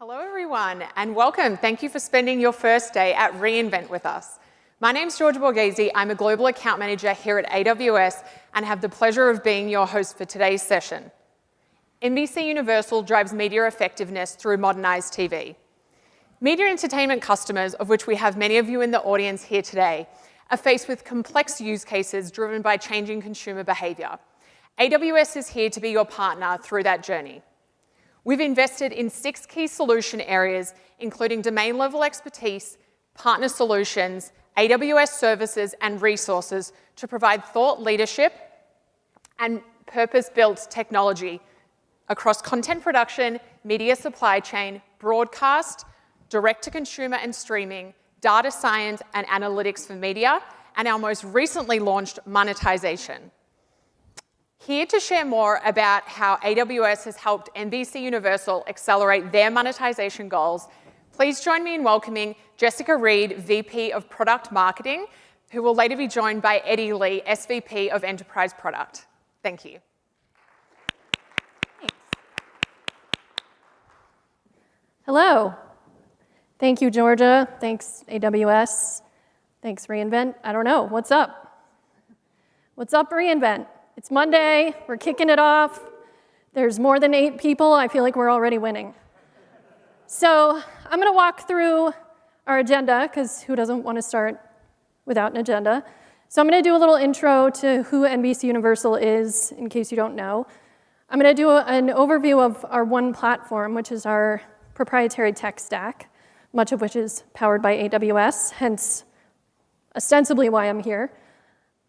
Hello everyone and welcome. Thank you for spending your first day at re:Invent with us. My name's Georgia Borghese. I'm a Global Account Manager here at AWS and have the pleasure of being your host for today's session. NBC Universal drives media effectiveness through modernized TV. Media entertainment customers, of which we have many of you in the audience here today, are faced with complex use cases driven by changing consumer behavior. AWS is here to be your partner through that journey. We've invested in 6 key solution areas, including domain-level expertise, partner solutions, AWS services, and resources to provide thought leadership and purpose-built technology across content production, media supply chain, broadcast, direct-to-consumer and streaming, data science, and analytics for media, and our most recently launched monetization. Here to share more about how AWS has helped NBC Universal accelerate their monetization goals, please join me in welcoming Jessica Reed, VP of Product Marketing, who will later be joined by Eddie Lee, SVP of Enterprise Product. Thank you. Thanks. Hello. Thank you, Georgia. Thanks, AWS. Thanks, re:Invent. I don't know. What's up? What's up, re:Invent? It's Monday, we're kicking it off. There's more than 8 people, I feel like we're already winning. So I'm gonna walk through our agenda, because who doesn't want to start without an agenda? So I'm gonna do a little intro to who NBC Universal is, in case you don't know. I'm gonna do an overview of our One Platform, which is our proprietary tech stack, much of which is powered by AWS, hence ostensibly why I'm here.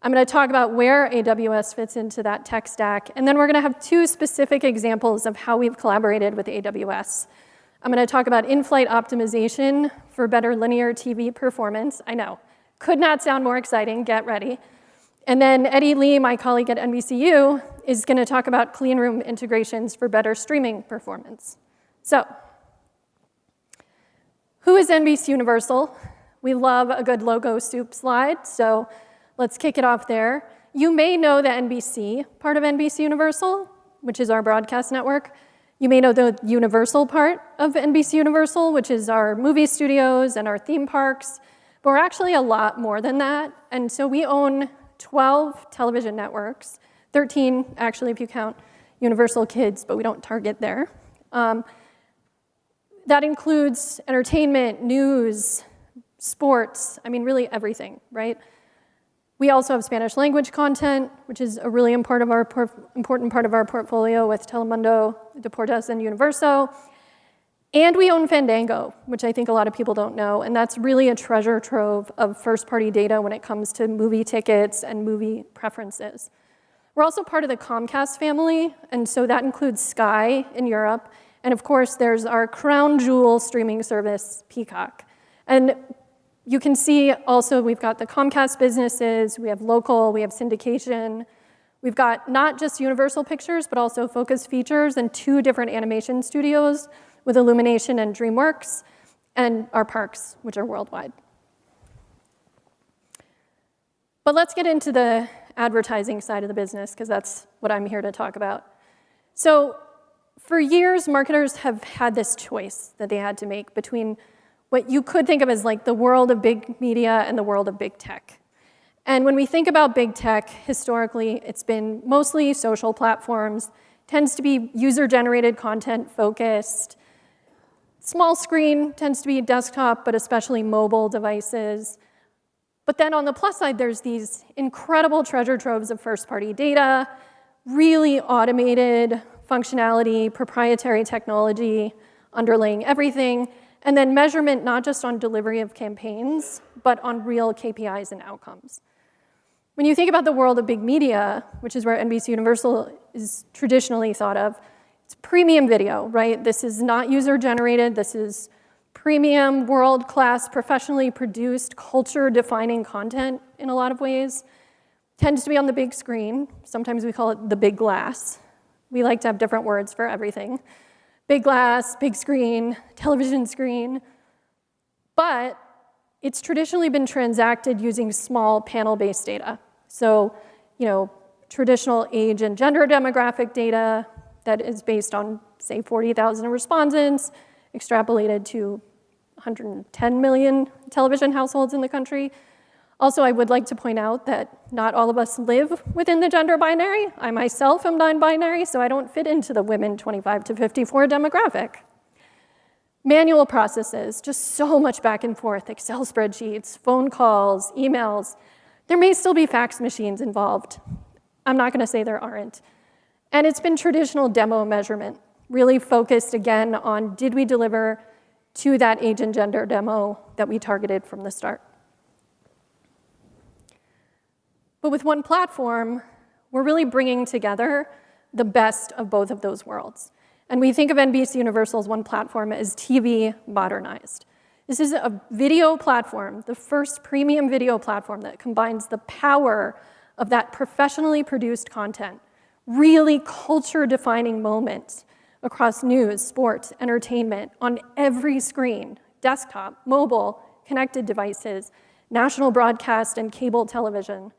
I'm going to talk about where AWS fits into that tech stack, and then we're going to have 2 specific examples of how we've collaborated with AWS. I'm going to talk about in-flight optimization for better linear TV performance. I know, could not sound more exciting, get ready. And then Eddie Lee, my colleague at NBCU, is going to talk about clean room integrations for better streaming performance. So, who is NBC Universal? We love a good logo soup slide, so let's kick it off there. You may know the NBC part of NBC Universal, which is our broadcast network. You may know the Universal part of NBC Universal, which is our movie studios and our theme parks. But we're actually a lot more than that. And so we own 12 television networks, 13 actually if you count Universal Kids, but we don't target there. That includes entertainment, news, sports, I mean really everything, right? We also have Spanish language content, which is a really important part of our portfolio with Telemundo, Deportes, and Universo. And we own Fandango, which I think a lot of people don't know, and that's really a treasure trove of first-party data when it comes to movie tickets and movie preferences. We're also part of the Comcast family, and so that includes Sky in Europe, and of course there's our crown jewel streaming service, Peacock. And you can see also we've got the Comcast businesses, we have local, we have syndication. We've got not just Universal Pictures, but also Focus Features and 2 different animation studios with Illumination and DreamWorks, and our parks, which are worldwide. But let's get into the advertising side of the business, because that's what I'm here to talk about. So for years, marketers have had this choice that they had to make between what you could think of as like the world of big media and the world of big tech. And when we think about big tech, historically, it's been mostly social platforms, tends to be user-generated content focused. Small screen tends to be desktop, but especially mobile devices. But then on the plus side, there's these incredible treasure troves of first-party data, really automated functionality, proprietary technology underlaying everything, and then measurement not just on delivery of campaigns, but on real KPIs and outcomes. When you think about the world of big media, which is where NBC Universal is traditionally thought of, it's premium video, right? This is not user-generated, this is premium, world-class, professionally produced, culture-defining content in a lot of ways. Tends to be on the big screen. Sometimes we call it the big glass. We like to have different words for everything. Big glass, big screen, television screen. But it's traditionally been transacted using small panel-based data. So, traditional age and gender demographic data that is based on, say, 40,000 respondents, extrapolated to 110 million television households in the country. Also, I would like to point out that not all of us live within the gender binary. I myself am non-binary, so I don't fit into the women 25 to 54 demographic. Manual processes, just so much back and forth, Excel spreadsheets, phone calls, emails. There may still be fax machines involved. I'm not gonna say there aren't. And it's been traditional demo measurement, really focused again on did we deliver to that age and gender demo that we targeted from the start. But with one platform, we're really bringing together the best of both of those worlds. And we think of NBCUniversal's one platform as TV modernized. This is a video platform, the first premium video platform that combines the power of that professionally produced content, really culture-defining moments across news, sports, entertainment, on every screen, desktop, mobile, connected devices, national broadcast, and cable television,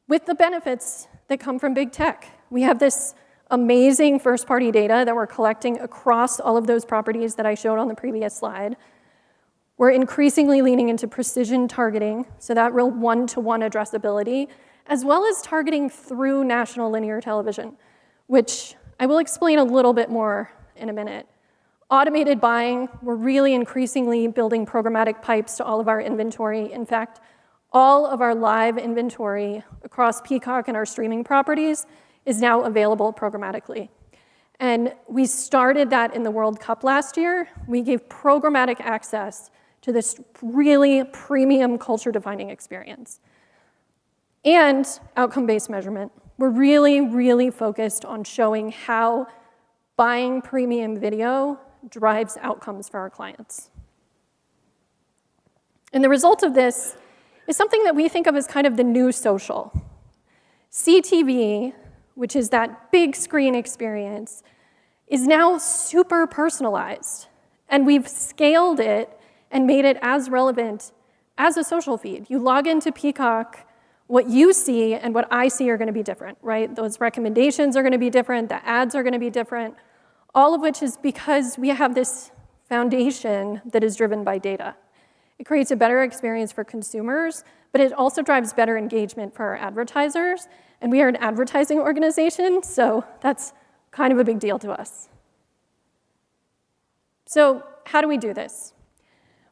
with the benefits that come from big tech. We have this amazing first-party data that we're collecting across all of those properties that I showed on the previous slide. We're increasingly leaning into precision targeting, so that real one-to-one addressability, as well as targeting through national linear television, which I will explain a little bit more in a minute. Automated buying, we're really increasingly building programmatic pipes to all of our inventory. In fact, all of our live inventory across Peacock and our streaming properties is now available programmatically. And we started that in the World Cup last year. We gave programmatic access to this really premium culture-defining experience. And outcome-based measurement. We're really, really focused on showing how buying premium video drives outcomes for our clients. And the result of this is something that we think of as kind of the new social. CTV, which is that big screen experience, is now super personalized. And we've scaled it and made it as relevant as a social feed. You log into Peacock, what you see and what I see are gonna be different, right? Those recommendations are gonna be different, the ads are gonna be different, all of which is because we have this foundation that is driven by data. It creates a better experience for consumers, but it also drives better engagement for our advertisers. And we are an advertising organization, so that's kind of a big deal to us. So how do we do this?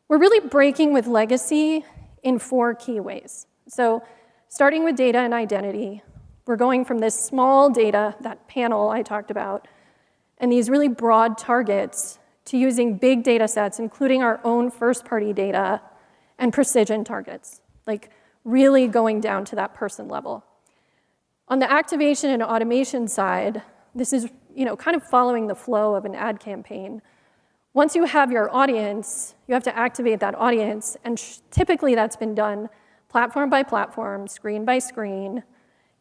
We're really breaking with legacy in 4 key ways. So starting with data and identity, we're going from this small data, that panel I talked about, and these really broad targets to using big data sets, including our own first-party data and precision targets, like really going down to that person level. On the activation and automation side, this is kind of following the flow of an ad campaign. Once you have your audience, you have to activate that audience, and typically that's been done platform by platform, screen by screen,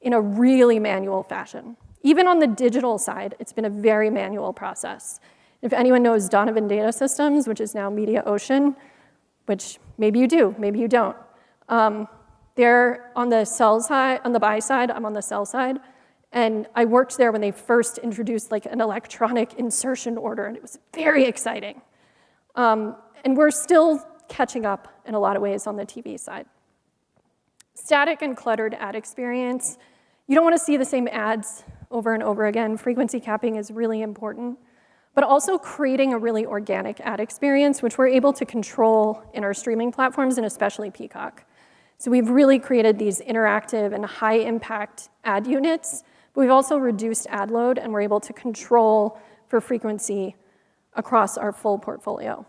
in a really manual fashion. Even on the digital side, it's been a very manual process. If anyone knows Donovan Data Systems, which is now MediaOcean, which maybe you do, maybe you don't, they're on the sell side, on the buy side, I'm on the sell side, and I worked there when they first introduced like an electronic insertion order, and it was very exciting. And we're still catching up in a lot of ways on the TV side. Static and cluttered ad experience. You don't want to see the same ads over and over again. Frequency capping is really important, but also creating a really organic ad experience, which we're able to control in our streaming platforms and especially Peacock. So we've really created these interactive and high-impact ad units, but we've also reduced ad load, and we're able to control for frequency across our full portfolio.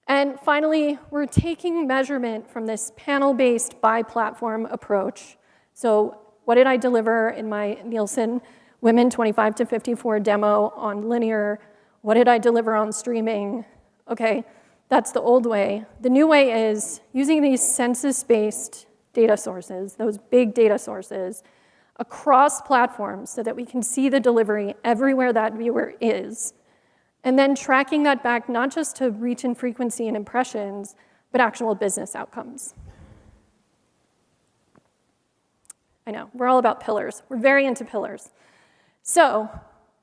And finally, we're taking measurement from this panel-based by-platform approach. So what did I deliver in my Nielsen Women 25 to 54 demo on linear? What did I deliver on streaming? Okay, that's the old way. The new way is using these census-based data sources, those big data sources, across platforms so that we can see the delivery everywhere that viewer is, and then tracking that back not just to reach and frequency and impressions, but actual business outcomes. I know, we're all about pillars. We're very into pillars. So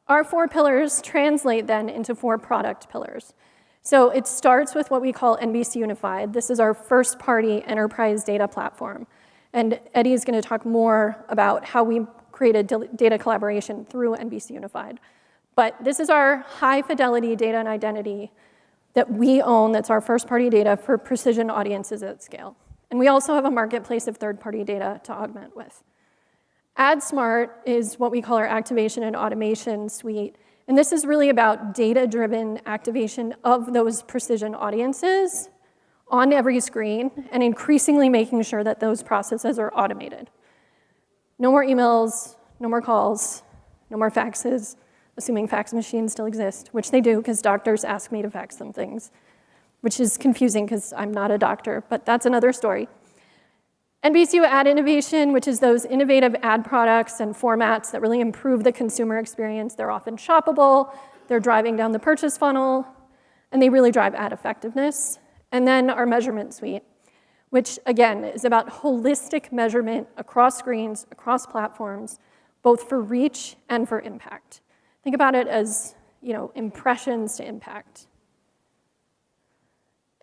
our 4 pillars translate then into 4 product pillars. So it starts with what we call NBC Unified. This is our first-party enterprise data platform. And Eddie is going to talk more about how we created data collaboration through NBC Unified. But this is our high-fidelity data and identity that we own, that's our first-party data for precision audiences at scale. And we also have a marketplace of third-party data to augment with. AdSmart is what we call our activation and automation suite. And this is really about data-driven activation of those precision audiences on every screen and increasingly making sure that those processes are automated. No more emails, no more calls, no more faxes, assuming fax machines still exist, which they do because doctors ask me to fax them things, which is confusing because I'm not a doctor, but that's another story. NBCU Ad Innovation, which is those innovative ad products and formats that really improve the consumer experience. They're often shoppable, they're driving down the purchase funnel, and they really drive ad effectiveness. And then our measurement suite, which again is about holistic measurement across screens, across platforms, both for reach and for impact. Think about it as, impressions to impact.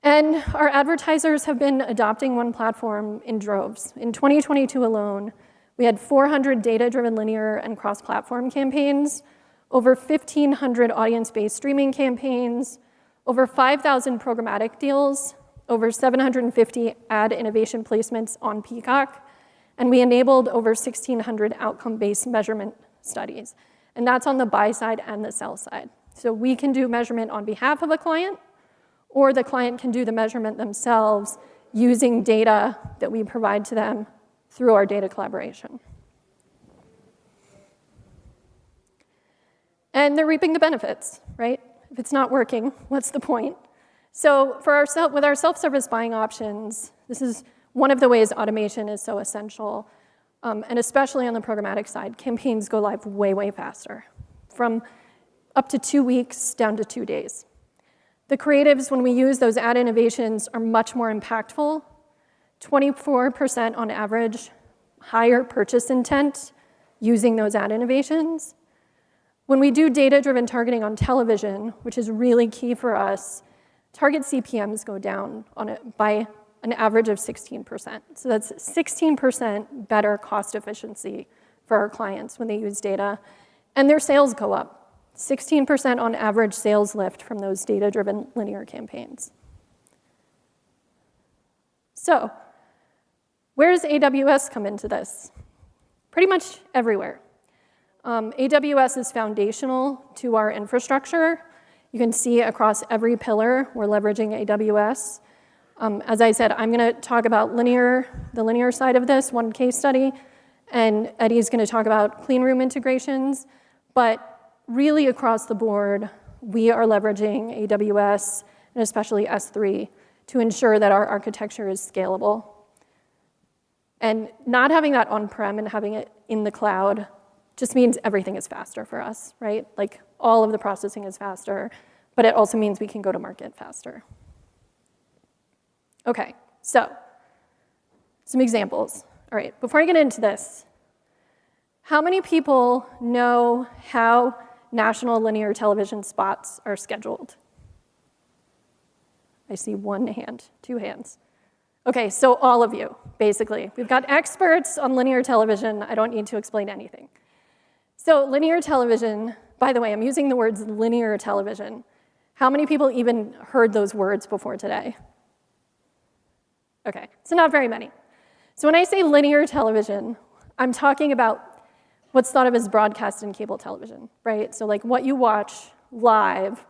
And our advertisers have been adopting one platform in droves. In 2022 alone, we had 400 data-driven linear and cross-platform campaigns, over 1,500 audience-based streaming campaigns, over 5,000 programmatic deals, over 750 ad innovation placements on Peacock, and we enabled over 1,600 outcome-based measurement studies. And that's on the buy side and the sell side. So we can do measurement on behalf of a client, or the client can do the measurement themselves using data that we provide to them through our data collaboration. And they're reaping the benefits, right? If it's not working, what's the point? So with our self-service buying options, this is one of the ways automation is so essential, and especially on the programmatic side, campaigns go live way, way faster, from up to 2 weeks down to 2 days. The creatives, when we use those ad innovations, are much more impactful, 24% on average, higher purchase intent using those ad innovations. When we do data-driven targeting on television, which is really key for us, target CPMs go down by an average of 16%. So that's 16% better cost efficiency for our clients when they use data, and their sales go up. 16% on average sales lift from those data-driven linear campaigns. So, where does AWS come into this? Pretty much everywhere. AWS is foundational to our infrastructure. You can see across every pillar we're leveraging AWS. As I said, I'm going to talk about the linear side of this, one case study, and Eddie's going to talk about clean room integrations, but really across the board, we are leveraging AWS and especially S3 to ensure that our architecture is scalable. And not having that on-prem and having it in the cloud just means everything is faster for us, right? Like all of the processing is faster, but it also means we can go to market faster. Okay, so some examples. All right, before I get into this, how many people know how national linear television spots are scheduled? I see one hand, 2 hands. Okay, so all of you, basically. We've got experts on linear television. I don't need to explain anything. So linear television, by the way, I'm using the words linear television. How many people even heard those words before today? Okay, so not very many. So when I say linear television, I'm talking about what's thought of as broadcast and cable television, right? So like what you watch live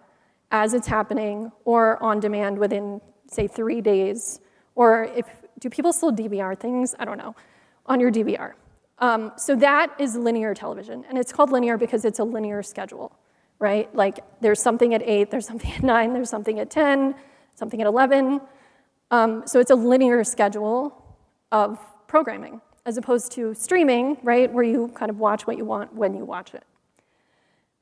as it's happening or on demand within, say, 3 days, or do people still DVR things? I don't know, on your DVR. So that is linear television, and it's called linear because it's a linear schedule, right? Like there's something at 8, there's something at 9, there's something at 10, something at 11. So it's a linear schedule of programming, as opposed to streaming, right, where you kind of watch what you want when you watch it.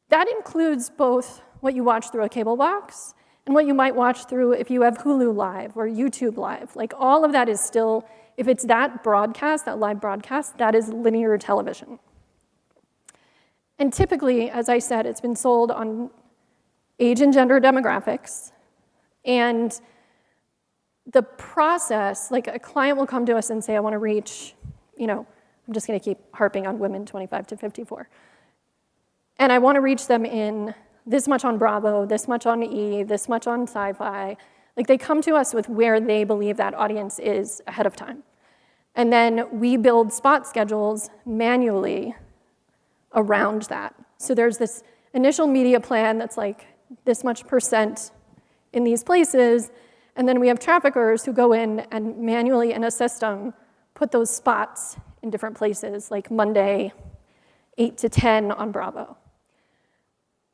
That includes both what you watch through a cable box and what you might watch through if you have Hulu Live or YouTube Live. Like all of that is still, if it's that broadcast, that live broadcast, that is linear television. And typically, as I said, it's been sold on age and gender demographics, And the process, like a client will come to us and say, I want to reach, I'm just going to keep harping on women 25 to 54. And I want to reach them in this much on Bravo, this much on E, this much on Sci-Fi. Like they come to us with where they believe that audience is ahead of time. And then we build spot schedules manually around that. So there's this initial media plan that's like this much percent in these places, and then we have traffickers who go in and manually in a system put those spots in different places, like Monday, 8 to 10 on Bravo.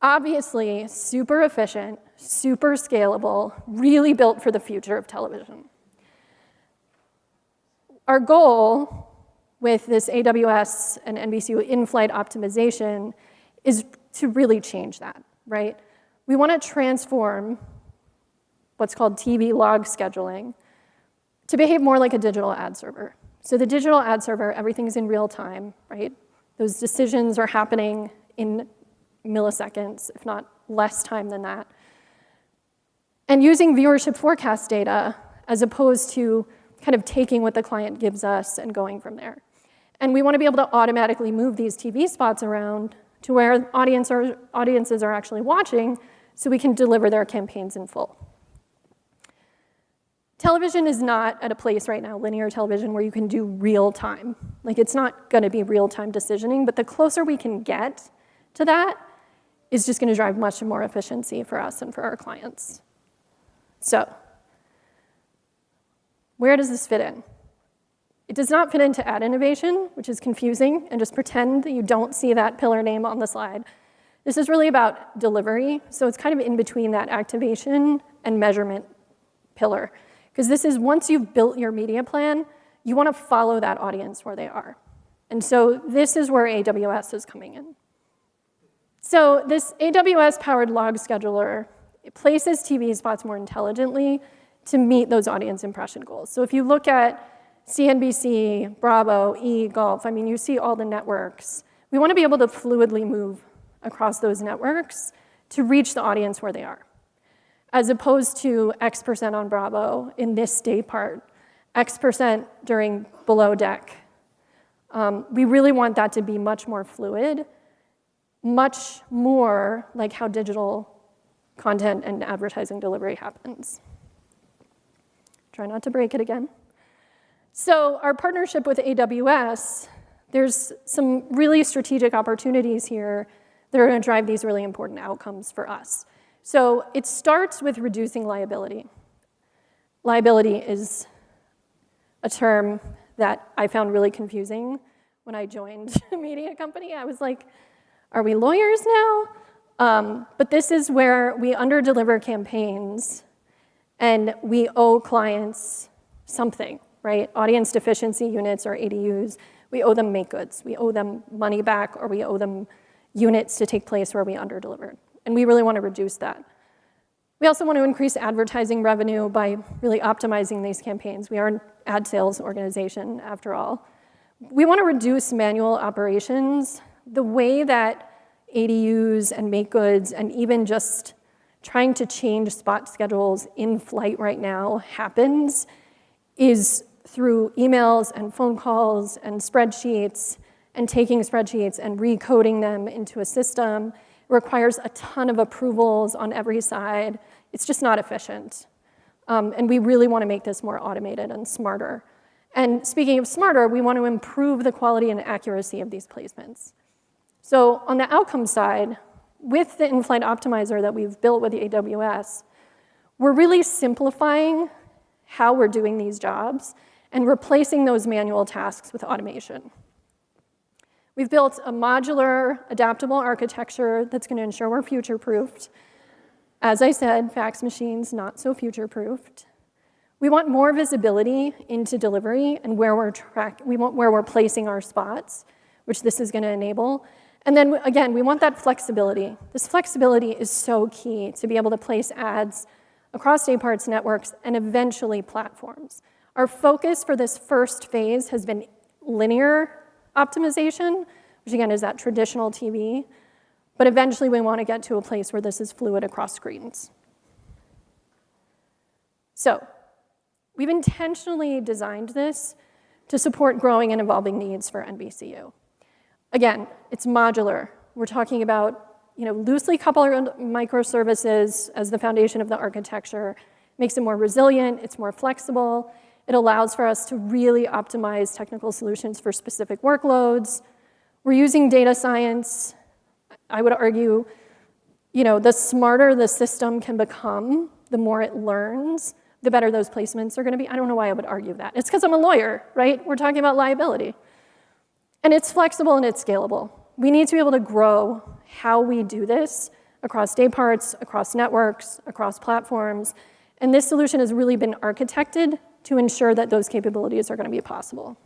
Obviously, super efficient, super scalable, really built for the future of television. Our goal with this AWS and NBCU in-flight optimization is to really change that, right? We want to transform what's called TV log scheduling to behave more like a digital ad server. So the digital ad server, everything's in real time, right? Those decisions are happening in milliseconds, if not less time than that. And using viewership forecast data as opposed to kind of taking what the client gives us and going from there. And we want to be able to automatically move these TV spots around to where audiences are actually watching so we can deliver their campaigns in full. Television is not at a place right now, linear television, where you can do real time. Like it's not going to be real time decisioning, but the closer we can get to that is just going to drive much more efficiency for us and for our clients. So, where does this fit in? It does not fit into ad innovation, which is confusing, and just pretend that you don't see that pillar name on the slide. This is really about delivery, so it's kind of in between that activation and measurement pillar. Because this is, once you've built your media plan, you want to follow that audience where they are. And so this is where AWS is coming in. So this AWS-powered log scheduler, it places TV spots more intelligently to meet those audience impression goals. So if you look at CNBC, Bravo, E, Gulf, I mean, you see all the networks. We want to be able to fluidly move across those networks to reach the audience where they are, as opposed to X% on Bravo in this day part, X% during below deck. We really want that to be much more fluid, much more like how digital content and advertising delivery happens. Try not to break it again. So our partnership with AWS, there's some really strategic opportunities here that are going to drive these really important outcomes for us. So it starts with reducing liability. Liability is a term that I found really confusing when I joined a media company. I was like, are we lawyers now? But this is where we underdeliver campaigns and we owe clients something, right? Audience deficiency units or ADUs, we owe them make goods. We owe them money back, or we owe them units to take place where we underdelivered. And we really want to reduce that. We also want to increase advertising revenue by really optimizing these campaigns. We are an ad sales organization, after all. We want to reduce manual operations. The way that ADUs and make goods and even just trying to change spot schedules in flight right now happens is through emails and phone calls and spreadsheets and taking spreadsheets and recoding them into a system. It requires a ton of approvals on every side. It's just not efficient. And we really want to make this more automated and smarter. And speaking of smarter, we want to improve the quality and accuracy of these placements. So on the outcome side, with the in-flight optimizer that we've built with the AWS, we're really simplifying how we're doing these jobs and replacing those manual tasks with automation. We've built a modular, adaptable architecture that's going to ensure we're future-proofed. As I said, fax machines not so future-proofed. We want more visibility into delivery and where we're placing our spots, which this is going to enable. And then again, we want that flexibility. This flexibility is so key to be able to place ads across day parts, networks, and eventually platforms. Our focus for this first phase has been linear optimization, which again is that traditional TV, but eventually we want to get to a place where this is fluid across screens. So we've intentionally designed this to support growing and evolving needs for NBCU. Again, it's modular. We're talking about loosely coupled microservices as the foundation of the architecture. Makes it more resilient, it's more flexible. It allows for us to really optimize technical solutions for specific workloads. We're using data science. I would argue, the smarter the system can become, the more it learns, the better those placements are going to be. I don't know why I would argue that. It's because I'm a lawyer, right? We're talking about liability. And it's flexible and it's scalable. We need to be able to grow how we do this across day parts, across networks, across platforms. And this solution has really been architected to ensure that those capabilities are going to be possible.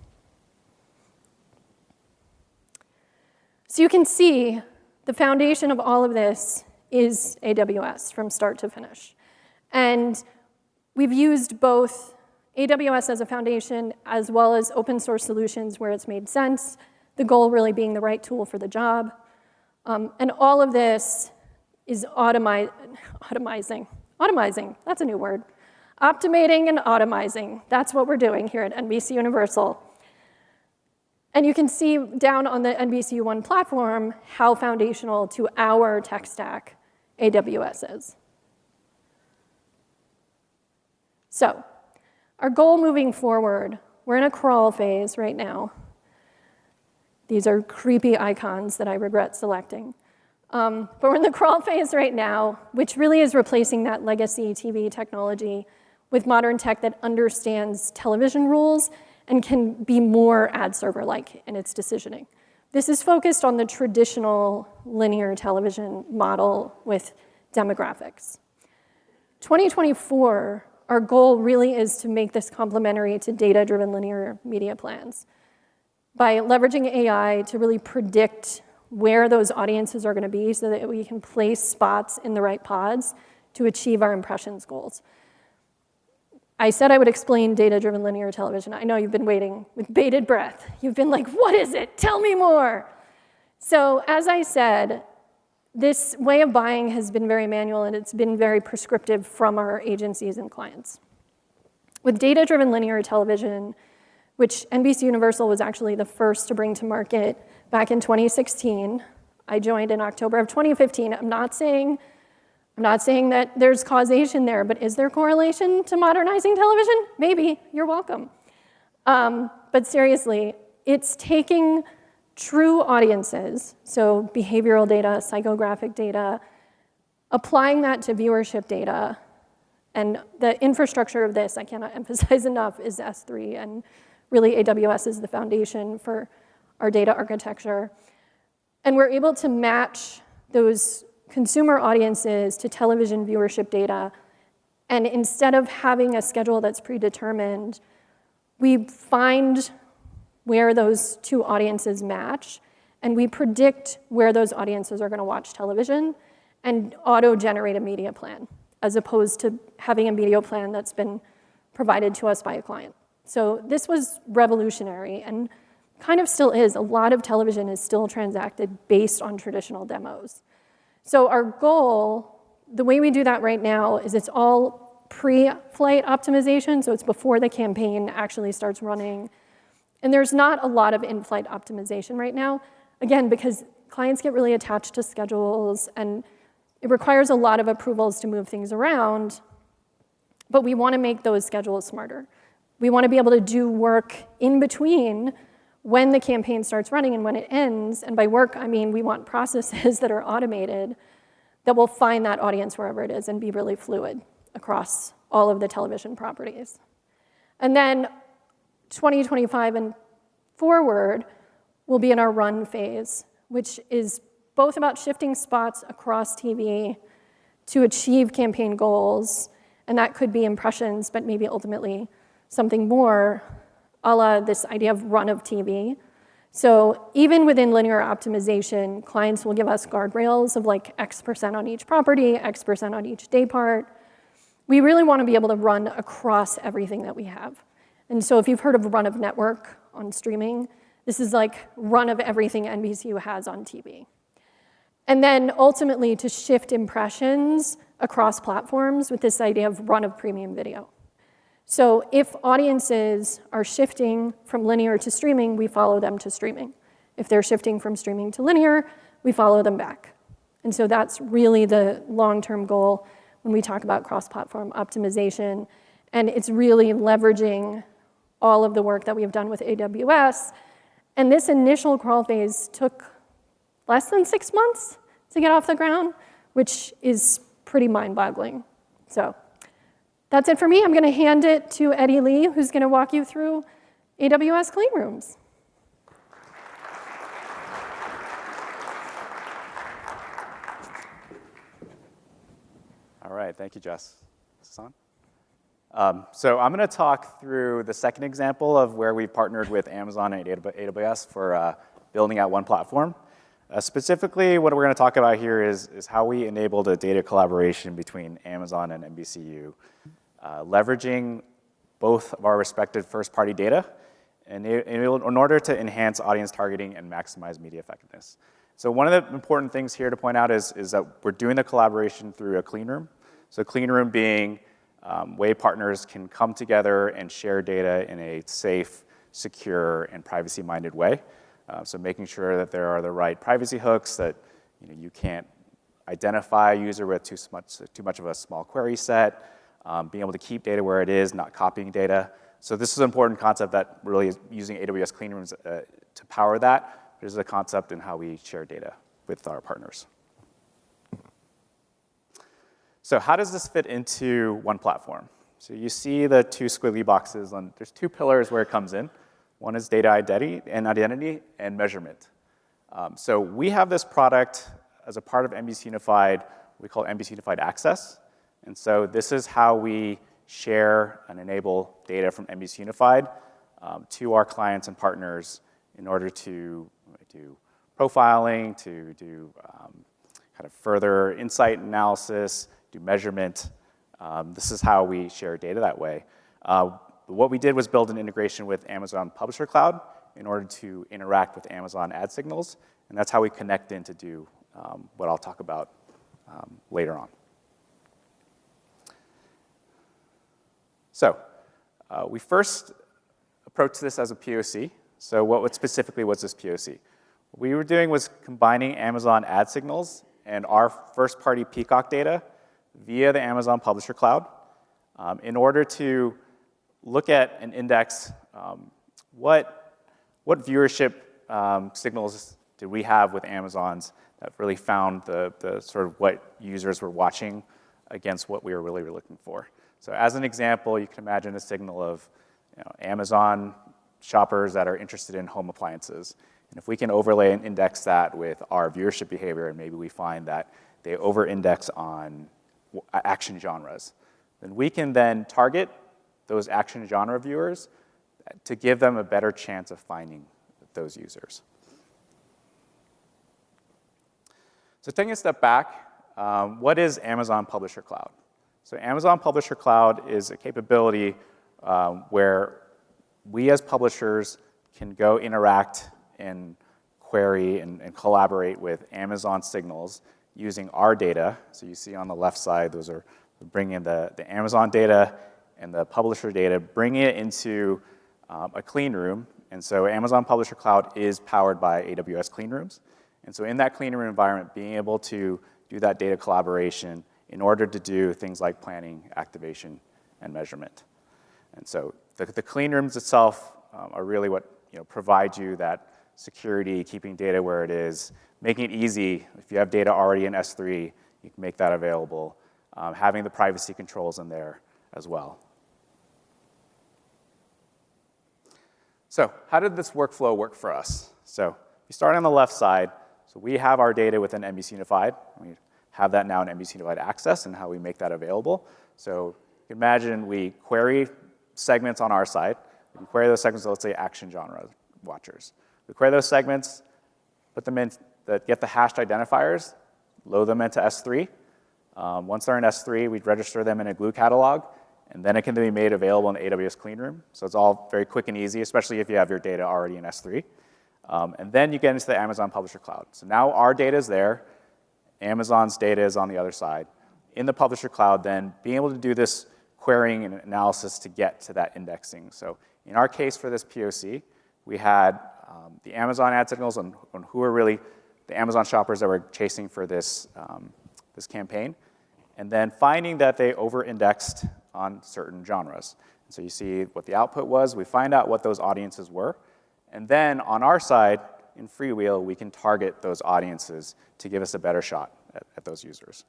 So you can see the foundation of all of this is AWS from start to finish. And we've used both AWS as a foundation as well as open source solutions where it's made sense, the goal really being the right tool for the job. And all of this is automizing, that's a new word. Optimating and automizing, that's what we're doing here at NBC Universal. And you can see down on the NBCU One platform how foundational to our tech stack AWS is. So our goal moving forward, we're in a crawl phase right now. These are creepy icons that I regret selecting. But we're in the crawl phase right now, which really is replacing that legacy TV technology with modern tech that understands television rules and can be more ad server-like in its decisioning. This is focused on the traditional linear television model with demographics. 2024, our goal really is to make this complementary to data-driven linear media plans by leveraging AI to really predict where those audiences are going to be so that we can place spots in the right pods to achieve our impressions goals. I said I would explain data-driven linear television. I know you've been waiting with bated breath. You've been like, what is it? Tell me more. So as I said, this way of buying has been very manual and it's been very prescriptive from our agencies and clients. With data-driven linear television, which NBC Universal was actually the first to bring to market back in 2016. I joined in October of 2015. I'm not saying that there's causation there, but is there correlation to modernizing television? Maybe, you're welcome. But seriously, it's taking true audiences, so behavioral data, psychographic data, applying that to viewership data, and the infrastructure of this, I cannot emphasize enough, is S3, and really AWS is the foundation for our data architecture. And we're able to match those consumer audiences to television viewership data, and instead of having a schedule that's predetermined, we find where those two audiences match, and we predict where those audiences are going to watch television and auto-generate a media plan, as opposed to having a media plan that's been provided to us by a client. So this was revolutionary and kind of still is. A lot of television is still transacted based on traditional demos. So our goal, the way we do that right now is it's all pre-flight optimization, so it's before the campaign actually starts running. And there's not a lot of in-flight optimization right now, again, because clients get really attached to schedules and it requires a lot of approvals to move things around, but we want to make those schedules smarter. We want to be able to do work in between when the campaign starts running and when it ends. And by work, I mean we want processes that are automated that will find that audience wherever it is and be really fluid across all of the television properties. And then 2025 and forward will be in our run phase, which is both about shifting spots across TV to achieve campaign goals, and that could be impressions, but maybe ultimately something more, a la this idea of run of TV. So even within linear optimization, clients will give us guardrails of like X% on each property, X% on each day part. We really want to be able to run across everything that we have. And so if you've heard of run of network on streaming, this is like run of everything NBCU has on TV. And then ultimately to shift impressions across platforms with this idea of run of premium video. So if audiences are shifting from linear to streaming, we follow them to streaming. If they're shifting from streaming to linear, we follow them back. And so that's really the long-term goal when we talk about cross-platform optimization. And it's really leveraging all of the work that we have done with AWS. And this initial crawl phase took less than 6 months to get off the ground, which is pretty mind-boggling. So that's it for me. I'm going to hand it to Eddie Lee, who's going to walk you through AWS Clean Rooms. All right, thank you, Jess. Is this on? So I'm going to talk through the second example of where we've partnered with Amazon and AWS for building out one platform. Specifically, what we're going to talk about here is how we enabled a data collaboration between Amazon and NBCU, leveraging both of our respective first-party data in order to enhance audience targeting and maximize media effectiveness. So one of the important things here to point out is that we're doing the collaboration through a clean room. So clean room being way partners can come together and share data in a safe, secure, and privacy-minded way. So making sure that there are the right privacy hooks, that you can't identify a user with too much of a small query set, being able to keep data where it is, not copying data. So this is an important concept that really is using AWS Clean Rooms to power that. This is a concept in how we share data with our partners. So how does this fit into one platform? So you see the two squiggly boxes. There's two pillars where it comes in. One is data identity and measurement. So we have this product as a part of NBC Unified. We call it NBC Unified Access. And so this is how we share and enable data from NBC Unified to our clients and partners in order to do profiling, to do kind of further insight analysis, do measurement. This is how we share data that way. What we did was build an integration with Amazon Publisher Cloud in order to interact with Amazon ad signals, and that's how we connect in to do what I'll talk about later on. So we first approached this as a POC. So what specifically was this POC? What we were doing was combining Amazon ad signals and our first-party Peacock data via the Amazon Publisher Cloud in order to look at and index what viewership signals did we have with Amazon's that really found the sort of what users were watching against what we were really looking for. So as an example, you can imagine a signal of Amazon shoppers that are interested in home appliances. And if we can overlay and index that with our viewership behavior, and maybe we find that they over-index on action genres, then we can then target those action genre viewers to give them a better chance of finding those users. So taking a step back, what is Amazon Publisher Cloud? So Amazon Publisher Cloud is a capability where we as publishers can go interact and query and collaborate with Amazon signals using our data. So you see on the left side, those are bringing the Amazon data and the publisher data, bringing it into a clean room. And so Amazon Publisher Cloud is powered by AWS Clean Rooms. And so in that clean room environment, being able to do that data collaboration in order to do things like planning, activation, and measurement. And so the clean rooms itself are really what provide you that security, keeping data where it is, making it easy. If you have data already in S3, you can make that available, having the privacy controls in there as well. So how did this workflow work for us? So you start on the left side. So we have our data within NBC Unified. We have that now in NBC Unified Access and how we make that available. So you can imagine we query segments on our side. We can query those segments, let's say action genre watchers. We query those segments, put them in, get the hashed identifiers, load them into S3. Once they're in S3, we'd register them in a Glue catalog, and then it can be made available in AWS Clean Room. So it's all very quick and easy, especially if you have your data already in S3. And then you get into the Amazon Publisher Cloud. So now our data is there. Amazon's data is on the other side. In the Publisher Cloud, then being able to do this querying and analysis to get to that indexing. So in our case for this POC, we had the Amazon ad signals on who are really the Amazon shoppers that were chasing for this, this campaign, and then finding that they over-indexed on certain genres. So you see what the output was, we find out what those audiences were, and then on our side, in Freewheel, we can target those audiences to give us a better shot at those users.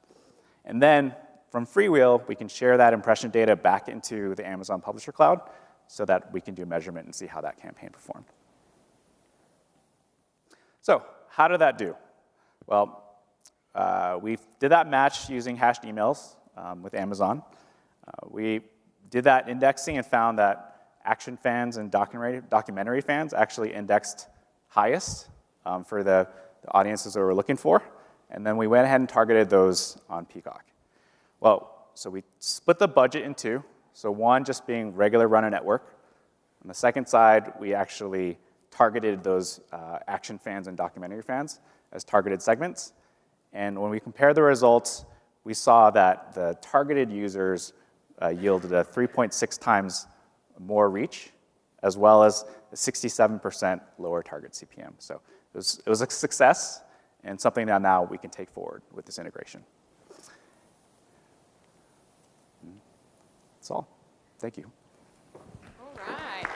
And then from Freewheel, we can share that impression data back into the Amazon Publisher Cloud so that we can do measurement and see how that campaign performed. So how did that do? Well, we did that match using hashed emails with Amazon. We did that indexing and found that action fans and documentary fans actually indexed highest for the audiences that we were looking for. And then we went ahead and targeted those on Peacock. Well, so we split the budget in two. So one just being regular run a network. On the second side, we actually targeted those action fans and documentary fans as targeted segments. And when we compared the results, we saw that the targeted users yielded a 3.6 times more reach, as well as a 67% lower target CPM. So it was a success and something that now we can take forward with this integration. That's all. Thank you. All right.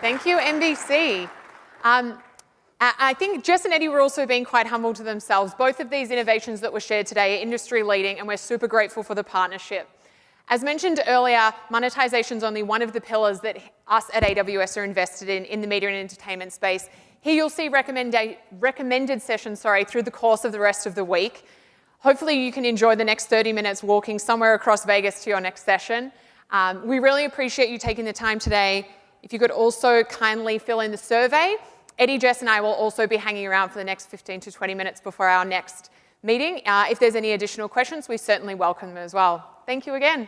Thank you, NBC. I think Jess and Eddie were also being quite humble to themselves. Both of these innovations that were shared today are industry leading, and we're super grateful for the partnership. As mentioned earlier, monetization is only one of the pillars that us at AWS are invested in the media and entertainment space. Here you'll see recommended sessions through the course of the rest of the week. Hopefully you can enjoy the next 30 minutes walking somewhere across Vegas to your next session. We really appreciate you taking the time today. If you could also kindly fill in the survey. Eddie, Jess, and I will also be hanging around for the next 15 to 20 minutes before our next meeting. If there's any additional questions, we certainly welcome them as well. Thank you again.